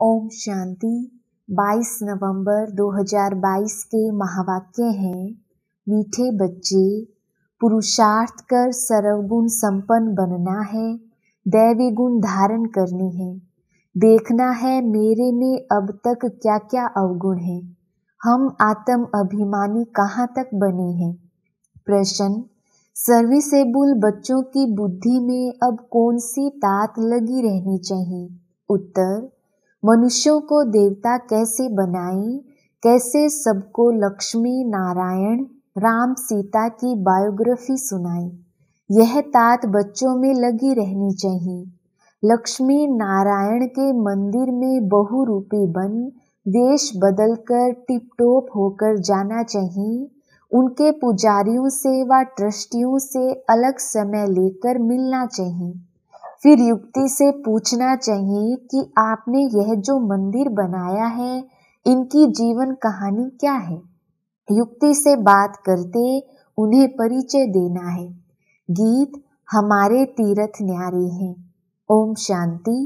ओम शांति। 22 नवंबर 2022 के महावाक्य हैं, मीठे बच्चे, पुरुषार्थ कर सर्वगुण संपन्न बनना है, दैवी गुण धारण करने हैं। देखना है मेरे में अब तक क्या क्या अवगुण है। हम आत्म अभिमानी कहाँ तक बने हैं। प्रश्न, सर्विसेबल बच्चों की बुद्धि में अब कौन सी तात लगी रहनी चाहिए। उत्तर, मनुष्यों को देवता कैसे बनाएं, कैसे सबको लक्ष्मी नारायण राम सीता की बायोग्राफी सुनाएं, यह तात बच्चों में लगी रहनी चाहिए। लक्ष्मी नारायण के मंदिर में बहुरूपी बन वेश बदलकर टिपटॉप होकर जाना चाहिए। उनके पुजारियों से व ट्रस्टियों से अलग समय लेकर मिलना चाहिए। फिर युक्ति से पूछना चाहिए कि आपने यह जो मंदिर बनाया है, इनकी जीवन कहानी क्या है। युक्ति से बात करते उन्हें परिचय देना है। गीत हमारे तीर्थ न्यारे हैं। ओम शांति।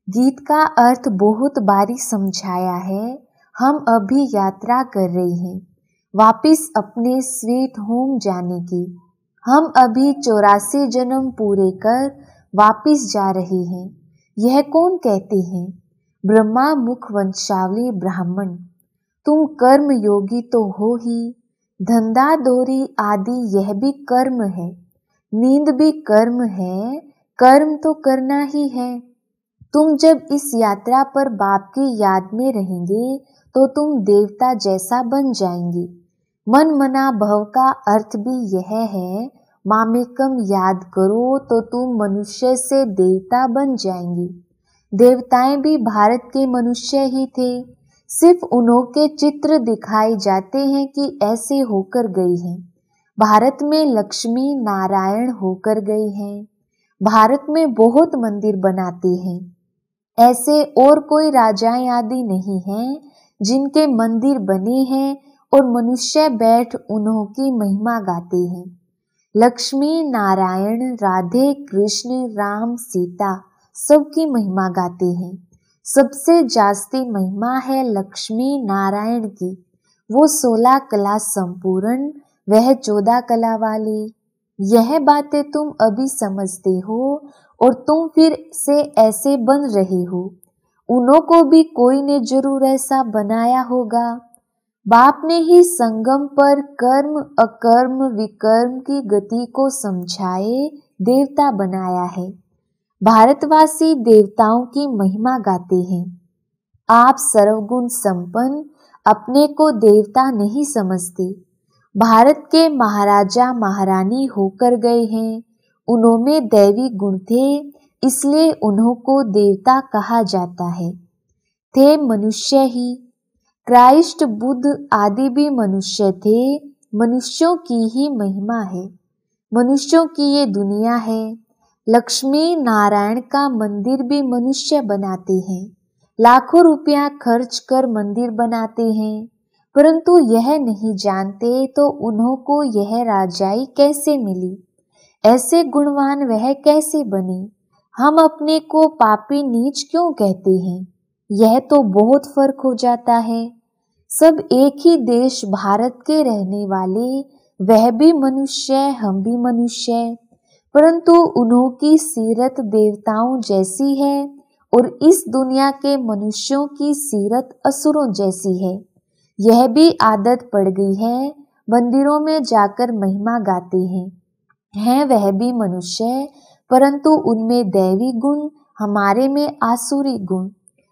गीत का अर्थ बहुत बारी समझाया है। हम अभी यात्रा कर रहे हैं वापिस अपने स्वीट होम जाने की। हम अभी 84 जन्म पूरे कर वापिस जा रहे हैं। यह कौन कहते हैं? ब्रह्मा मुख वंशावली ब्राह्मण। तुम कर्म योगी तो हो ही। धंधा दोरी आदि यह भी कर्म है। नींद भी कर्म है। कर्म तो करना ही है। तुम जब इस यात्रा पर बाप की याद में रहेंगे तो तुम देवता जैसा बन जाएंगे। मन मना भव का अर्थ भी यह है, मामेकम याद करो तो तुम मनुष्य से देवता बन जाएंगे। देवताएं भी भारत के मनुष्य ही थे, सिर्फ उन्हों के चित्र दिखाए जाते हैं कि ऐसे होकर गए हैं। भारत में लक्ष्मी नारायण होकर गए हैं। भारत में बहुत मंदिर बनाते हैं। ऐसे और कोई राजाएं आदि नहीं हैं जिनके मंदिर बने हैं और मनुष्य बैठ उन्हों की महिमा गाते हैं। लक्ष्मी नारायण राधे कृष्ण राम सीता सबकी महिमा गाते हैं। सबसे जास्ती महिमा है लक्ष्मी नारायण की। वो 16 कला संपूर्ण, वह 14 कला वाले। यह बातें तुम अभी समझते हो और तुम फिर से ऐसे बन रहे हो। उन्हों को भी कोई ने जरूर ऐसा बनाया होगा। बाप ने ही संगम पर कर्म अकर्म विकर्म की गति को समझाए देवता बनाया है। भारतवासी देवताओं की महिमा गाते हैं। आप सर्वगुण संपन्न अपने को देवता नहीं समझते। भारत के महाराजा महारानी होकर गए हैं। उन्हों में दैवी गुण थे, इसलिए उन्हों को देवता कहा जाता है। थे मनुष्य ही। क्राइस्ट बुद्ध आदि भी मनुष्य थे। मनुष्यों की ही महिमा है। मनुष्यों की ये दुनिया है। लक्ष्मी नारायण का मंदिर भी मनुष्य बनाते हैं। लाखों रुपया खर्च कर मंदिर बनाते हैं, परंतु यह नहीं जानते तो उन्हों को यह राजाई कैसे मिली, ऐसे गुणवान वह कैसे बने। हम अपने को पापी नीच क्यों कहते हैं? यह तो बहुत फर्क हो जाता है। सब एक ही देश भारत के रहने वाले, वह भी मनुष्य हम भी मनुष्य, परंतु उन्हों की सीरत देवताओं जैसी है और इस दुनिया के मनुष्यों की सीरत असुरों जैसी है। यह भी आदत पड़ गई है, मंदिरों में जाकर महिमा गाते हैं वह भी मनुष्य, परंतु उनमें दैवी गुण, हमारे में आसुरी गुण।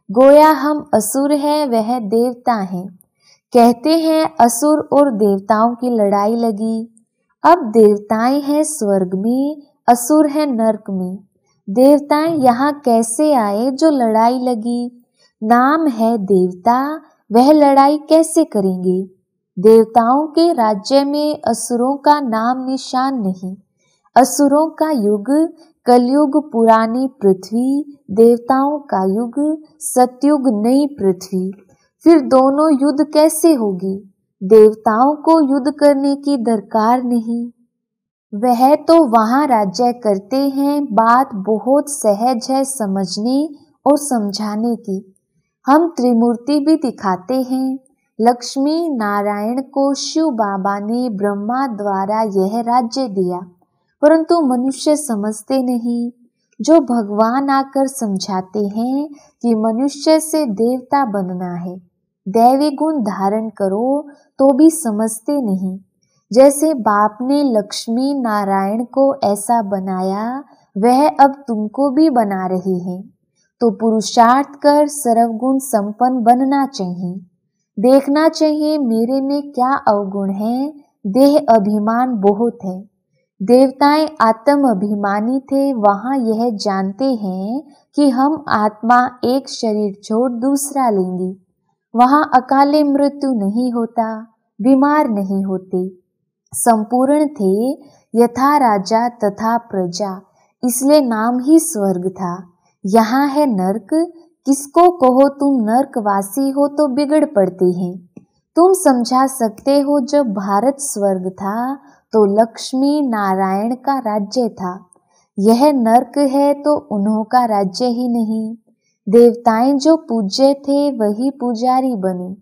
गोया हम असुर हैं, वह देवता हैं। कहते हैं असुर और देवताओं की लड़ाई लगी। अब देवताएं हैं स्वर्ग में, असुर हैं नरक में। देवताएं यहाँ कैसे आए जो लड़ाई लगी? नाम है देवता, वह लड़ाई कैसे करेंगे? देवताओं के राज्य में असुरों का नाम निशान नहीं। असुरों का युग कलयुग पुरानी पृथ्वी, देवताओं का युग सतयुग नई पृथ्वी। फिर दोनों युद्ध कैसे होगी? देवताओं को युद्ध करने की दरकार नहीं। वह तो वहां राज्य करते हैं। बात बहुत सहज है समझने और समझाने की। हम त्रिमूर्ति भी दिखाते हैं। लक्ष्मी नारायण को शिव बाबा ने ब्रह्मा द्वारा यह राज्य दिया, परंतु मनुष्य समझते नहीं। जो भगवान आकर समझाते हैं कि मनुष्य से देवता बनना है, दैवी गुण धारण करो, तो भी समझते नहीं। जैसे बाप ने लक्ष्मी नारायण को ऐसा बनाया, वह अब तुमको भी बना रही है। तो पुरुषार्थ कर सर्वगुण संपन्न बनना चाहिए। देखना चाहिए मेरे में क्या अवगुण है। देह अभिमान बहुत है। देवताएं आत्म अभिमानी थे, वहां यह जानते हैं कि हम आत्मा एक शरीर छोड़ दूसरा लेंगे। वहां अकाले मृत्यु नहीं होता, बीमार नहीं होते, संपूर्ण थे, यथा राजा तथा प्रजा, इसलिए नाम ही स्वर्ग था। यहाँ है नर्क। किसको कहो तुम नर्कवासी हो तो बिगड़ पड़ते हैं। तुम समझा सकते हो जब भारत स्वर्ग था तो लक्ष्मी नारायण का राज्य था। यह नर्क है तो उन्हों का राज्य ही नहीं। देवताएं जो पूज्य थे वही पुजारी बने।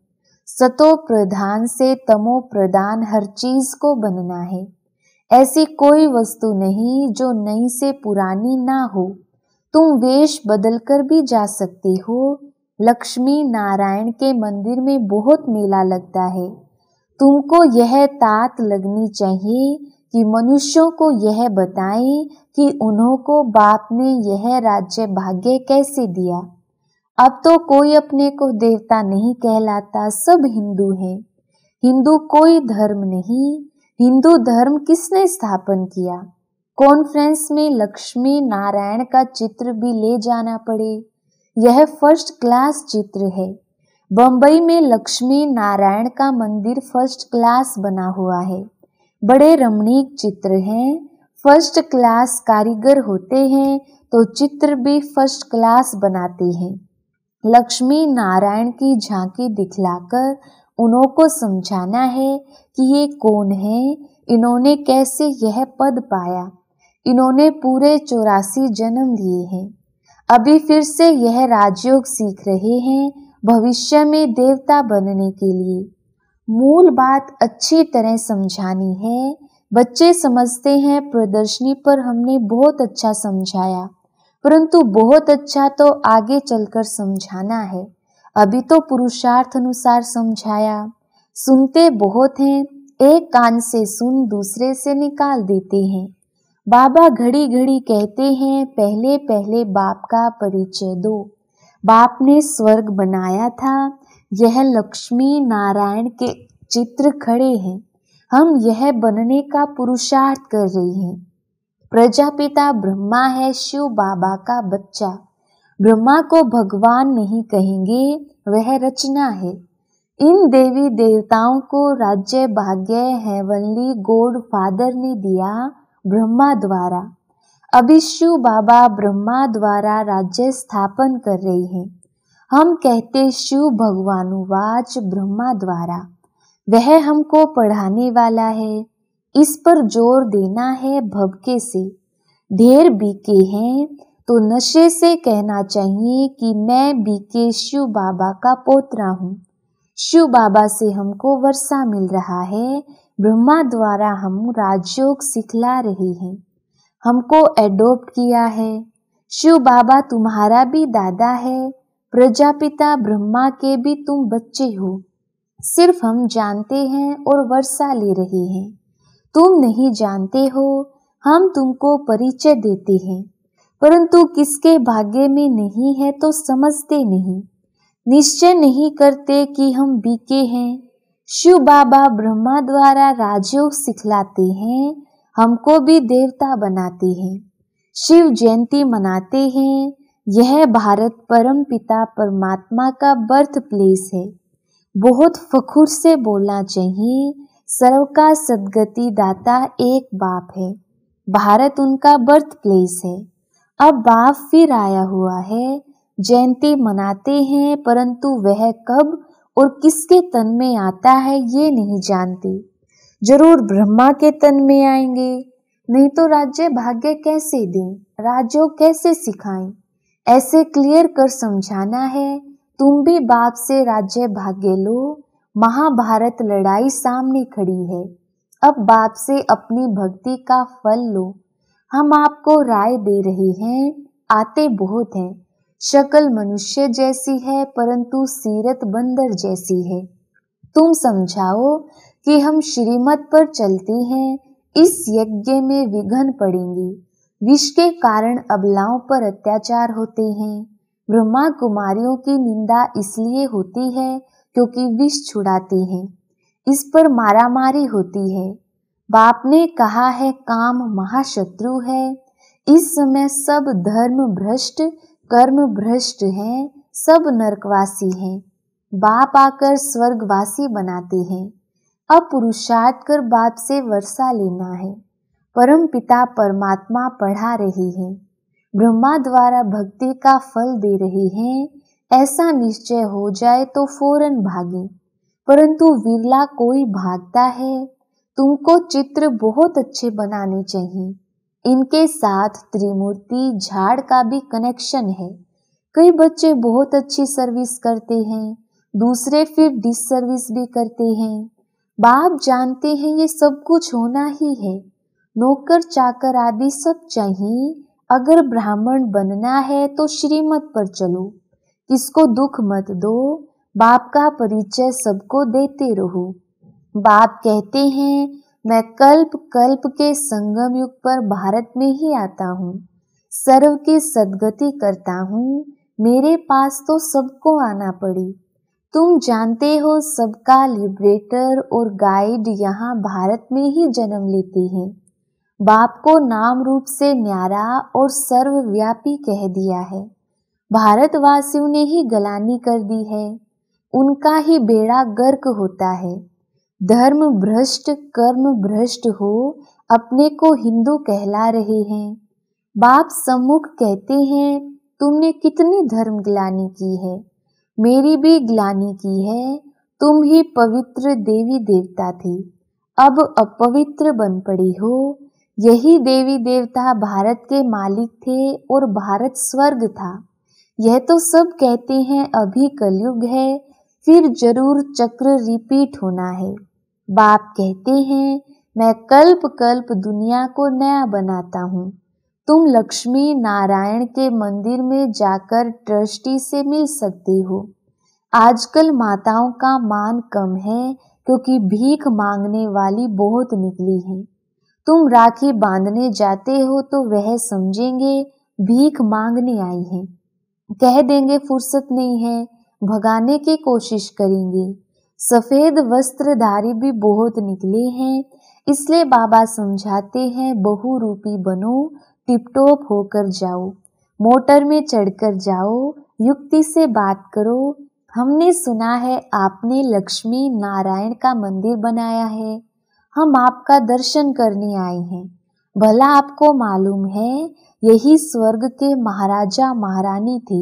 सतो प्रधान से तमो प्रधान हर चीज को बनना है। ऐसी कोई वस्तु नहीं जो नई से पुरानी ना हो। तुम वेश बदलकर भी जा सकते हो। लक्ष्मी नारायण के मंदिर में बहुत मेला लगता है। तुमको यह तात लगनी चाहिए कि मनुष्यों को यह बताएं कि उन्हों को बाप ने यह राज्य भाग्य कैसे दिया। अब तो कोई अपने को देवता नहीं कहलाता, सब हिंदू हैं। हिंदू कोई धर्म नहीं। हिंदू धर्म किसने स्थापन किया? कॉन्फ्रेंस में लक्ष्मी नारायण का चित्र भी ले जाना पड़े, यह फर्स्ट क्लास चित्र है। बंबई में लक्ष्मी नारायण का मंदिर फर्स्ट क्लास बना हुआ है। बड़े रमणीक चित्र हैं। फर्स्ट क्लास कारीगर होते हैं तो चित्र भी फर्स्ट क्लास बनाते हैं। लक्ष्मी नारायण की झांकी दिखलाकर उन्हों को समझाना है कि ये कौन है, इन्होंने कैसे यह पद पाया। इन्होंने पूरे 84 जन्म लिए हैं। अभी फिर से यह राजयोग सीख रहे हैं भविष्य में देवता बनने के लिए। मूल बात अच्छी तरह समझानी है। बच्चे समझते हैं प्रदर्शनी पर हमने बहुत अच्छा समझाया, परंतु बहुत अच्छा तो आगे चलकर समझाना है। अभी तो पुरुषार्थ अनुसार समझाया। सुनते बहुत हैं, एक कान से सुन दूसरे से निकाल देते हैं। बाबा घड़ी घड़ी कहते हैं पहले पहले बाप का परिचय दो। बाप ने स्वर्ग बनाया था। यह लक्ष्मी नारायण के चित्र खड़े हैं। हम यह बनने का पुरुषार्थ कर रहे हैं। प्रजापिता ब्रह्मा है शिव बाबा का बच्चा। ब्रह्मा को भगवान नहीं कहेंगे, वह रचना है। इन देवी देवताओं को राज्य भाग्य हेवनली गॉड फादर ने दिया ब्रह्मा द्वारा। अभी शिव बाबा ब्रह्मा द्वारा राज्य स्थापन कर रहे हैं। हम कहते शिव भगवानुवाच ब्रह्मा द्वारा। वह हमको पढ़ाने वाला है। इस पर जोर देना है भभके से। ढेर बीके हैं तो नशे से कहना चाहिए कि मैं बीके शिव बाबा का पोतरा हूँ। शिव बाबा से हमको वर्षा मिल रहा है। ब्रह्मा द्वारा हम राजयोग सिखला रहे हैं। हमको एडॉप्ट किया है। शिव बाबा तुम्हारा भी दादा है। प्रजापिता ब्रह्मा के भी तुम बच्चे हो। सिर्फ हम जानते हैं और वर्षा ले रहे हैं। तुम नहीं जानते हो। हम तुमको परिचय देते हैं, परंतु किसके भाग्य में नहीं है तो समझते नहीं। निश्चय नहीं करते कि हम बीके हैं। शिव बाबा ब्रह्मा द्वारा राजयोग सिखलाते हैं, हमको भी देवता बनाते हैं। शिव जयंती मनाते हैं। यह भारत परम पिता परमात्मा का बर्थ प्लेस है। बहुत फखुर से बोलना चाहिए। सर्व का सदगति दाता एक बाप है। भारत उनका बर्थ प्लेस है। अब बाप फिर आया हुआ है। जयंती मनाते हैं, परंतु वह कब और किसके तन में आता है ये नहीं जानते। जरूर ब्रह्मा के तन में आएंगे, नहीं तो राज्य भाग्य कैसे दें, राजयोग कैसे सिखाएं। ऐसे क्लियर कर समझाना है तुम भी बाप से राज्य भाग्य लो, महाभारत लड़ाई सामने खड़ी है। अब बाप से अपनी भक्ति का फल लो। हम आपको राय दे रहे हैं, आते बहुत हैं, शक्ल मनुष्य जैसी है परंतु सीरत बंदर जैसी है। तुम समझाओ कि हम श्रीमत पर चलते हैं, इस यज्ञ में विघ्न पड़ेंगे। विष के कारण अबलाओं पर अत्याचार होते हैं। ब्रह्मा कुमारियों की निंदा इसलिए होती है क्योंकि विष छुड़ाती हैं। इस पर मारामारी होती है। बाप ने कहा है काम महाशत्रु है। इस समय सब धर्म भ्रष्ट कर्म भ्रष्ट हैं, सब नरकवासी हैं। बाप आकर स्वर्गवासी बनाते हैं। अब पुरुषार्थ कर बाप से वर्षा लेना है। परम पिता परमात्मा पढ़ा रहे हैं, ब्रह्मा द्वारा भक्ति का फल दे रहे हैं। ऐसा निश्चय हो जाए तो फौरन भागे, परंतु विरला कोई भागता है। तुमको चित्र बहुत अच्छे बनाने चाहिए। इनके साथ त्रिमूर्ति झाड़ का भी कनेक्शन है। कई बच्चे बहुत अच्छी सर्विस करते हैं, दूसरे फिर डिससर्विस भी करते हैं। बाप जानते हैं ये सब कुछ होना ही है। नौकर चाकर आदि सब चाहिए। अगर ब्राह्मण बनना है तो श्रीमत पर चलो, किसको दुख मत दो। बाप का परिचय सबको देते रहो। बाप कहते हैं मैं कल्प कल्प के संगम युग पर भारत में ही आता हूँ, सर्व की सद्गति करता हूँ। मेरे पास तो सबको आना पड़े। तुम जानते हो सबका लिबरेटर और गाइड यहाँ भारत में ही जन्म लेते हैं। बाप को नाम रूप से न्यारा और सर्वव्यापी कह दिया है। भारतवासियों ने ही गलानी कर दी है, उनका ही बेड़ा गर्क होता है। धर्म भ्रष्ट कर्म भ्रष्ट हो अपने को हिंदू कहला रहे हैं। बाप सम्मुख कहते हैं तुमने कितनी धर्म ग्लानी की है, मेरी भी ग्लानी की है। तुम ही पवित्र देवी देवता थे, अब अपवित्र बन पड़ी हो। यही देवी देवता भारत के मालिक थे और भारत स्वर्ग था। यह तो सब कहते हैं अभी कलयुग है, फिर जरूर चक्र रिपीट होना है। बाप कहते हैं मैं कल्प कल्प दुनिया को नया बनाता हूँ। तुम लक्ष्मी नारायण के मंदिर में जाकर ट्रस्टी से मिल सकते हो। आजकल माताओं का मान कम है क्योंकि भीख मांगने वाली बहुत निकली है। तुम राखी बांधने जाते हो तो वह समझेंगे भीख मांगने आई है, कह देंगे फुर्सत नहीं है, भगाने की कोशिश करेंगे। सफेद वस्त्रधारी भी बहुत निकले हैं, इसलिए बाबा समझाते हैं बहु रूपी बनो, टिपटॉप होकर जाओ, मोटर में चढ़कर जाओ, युक्ति से बात करो। हमने सुना है आपने लक्ष्मी नारायण का मंदिर बनाया है, हम आपका दर्शन करने आए हैं। भला आपको मालूम है यही स्वर्ग के महाराजा महारानी थे।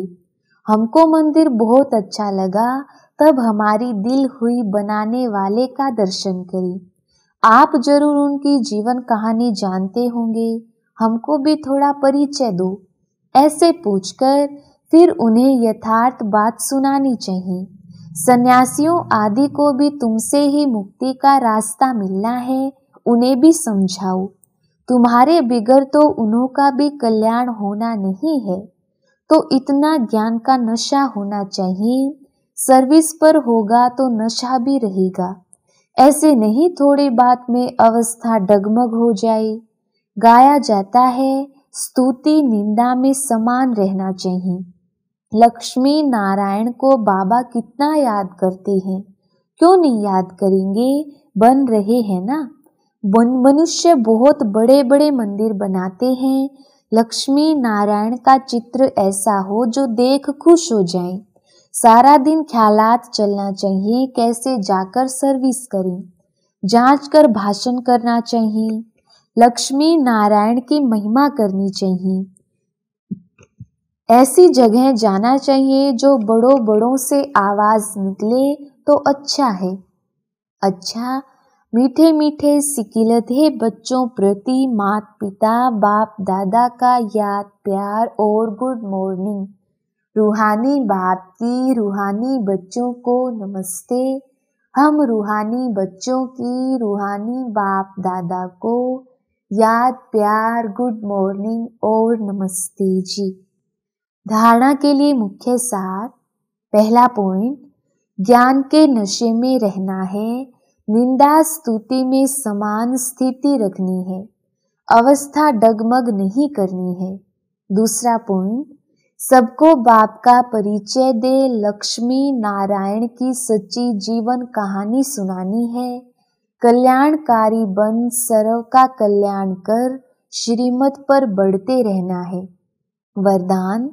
हमको मंदिर बहुत अच्छा लगा, तब हमारी दिल हुई बनाने वाले का दर्शन करें। आप जरूर उनकी जीवन कहानी जानते होंगे, हमको भी थोड़ा परिचय दो। ऐसे पूछकर फिर उन्हें यथार्थ बात सुनानी चाहिए। सन्यासियों आदि को भी तुमसे ही मुक्ति का रास्ता मिलना है, उन्हें भी समझाओ। तुम्हारे बिगड़ तो उन्हों का भी कल्याण होना नहीं है, तो इतना ज्ञान का नशा होना चाहिए। सर्विस पर होगा तो नशा भी रहेगा। ऐसे नहीं थोड़ी बात में अवस्था डगमग हो जाए। गाया जाता है स्तुति निंदा में समान रहना चाहिए। लक्ष्मी नारायण को बाबा कितना याद करते हैं, क्यों नहीं याद करेंगे, बन रहे हैं ना। मनुष्य बहुत बड़े बड़े मंदिर बनाते हैं, लक्ष्मी नारायण का चित्र ऐसा हो जो देख खुश हो जाए। सारा दिन ख्यालात चलना चाहिए कैसे जाकर सर्विस करें, जांच कर भाषण करना चाहिए, लक्ष्मी नारायण की महिमा करनी चाहिए। ऐसी जगह जाना चाहिए जो बड़ों बड़ों से आवाज निकले तो अच्छा है। अच्छा, मीठे मीठे सिकिलते बच्चों प्रति माता पिता बाप दादा का याद प्यार और गुड मॉर्निंग। रूहानी बाप की रूहानी बच्चों को नमस्ते। हम रूहानी बच्चों की रूहानी बाप दादा को याद, प्यार, गुड मॉर्निंग और नमस्ते जी। धारणा के लिए मुख्य सार। पहला पॉइंट, ज्ञान के नशे में रहना है। निंदा स्तुति में समान स्थिति रखनी है। अवस्था डगमग नहीं करनी है। दूसरा पॉइंट, सबको बाप का परिचय दे लक्ष्मी नारायण की सच्ची जीवन कहानी सुनानी है। कल्याणकारी बन सर्व का कल्याण कर श्रीमत पर बढ़ते रहना है। वरदान,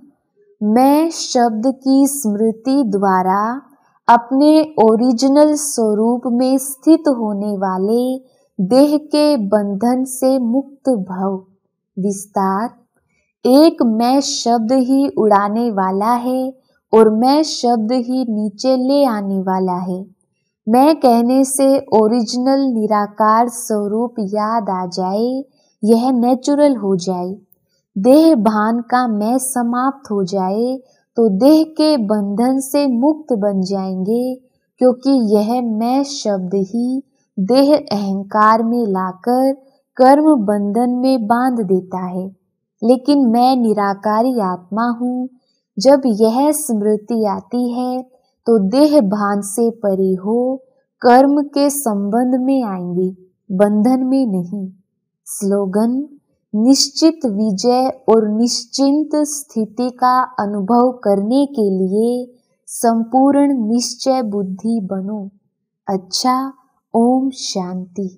मैं शब्द की स्मृति द्वारा अपने ओरिजिनल स्वरूप में स्थित होने वाले देह के बंधन से मुक्त भव। विस्तार, एक मैं शब्द ही उड़ाने वाला है और मैं शब्द ही नीचे ले आने वाला है। मैं कहने से ओरिजिनल निराकार स्वरूप याद आ जाए, यह नेचुरल हो जाए। देह भान का मैं समाप्त हो जाए तो देह के बंधन से मुक्त बन जाएंगे, क्योंकि यह मैं शब्द ही देह अहंकार में लाकर कर्म बंधन में बांध देता है। लेकिन मैं निराकारी आत्मा हूँ। जब यह स्मृति आती है तो देह भान से परे हो कर्म के संबंध में आएंगे, बंधन में नहीं। स्लोगन, निश्चित विजय और निश्चिंत स्थिति का अनुभव करने के लिए संपूर्ण निश्चय बुद्धि बनो। अच्छा, ओम शांति।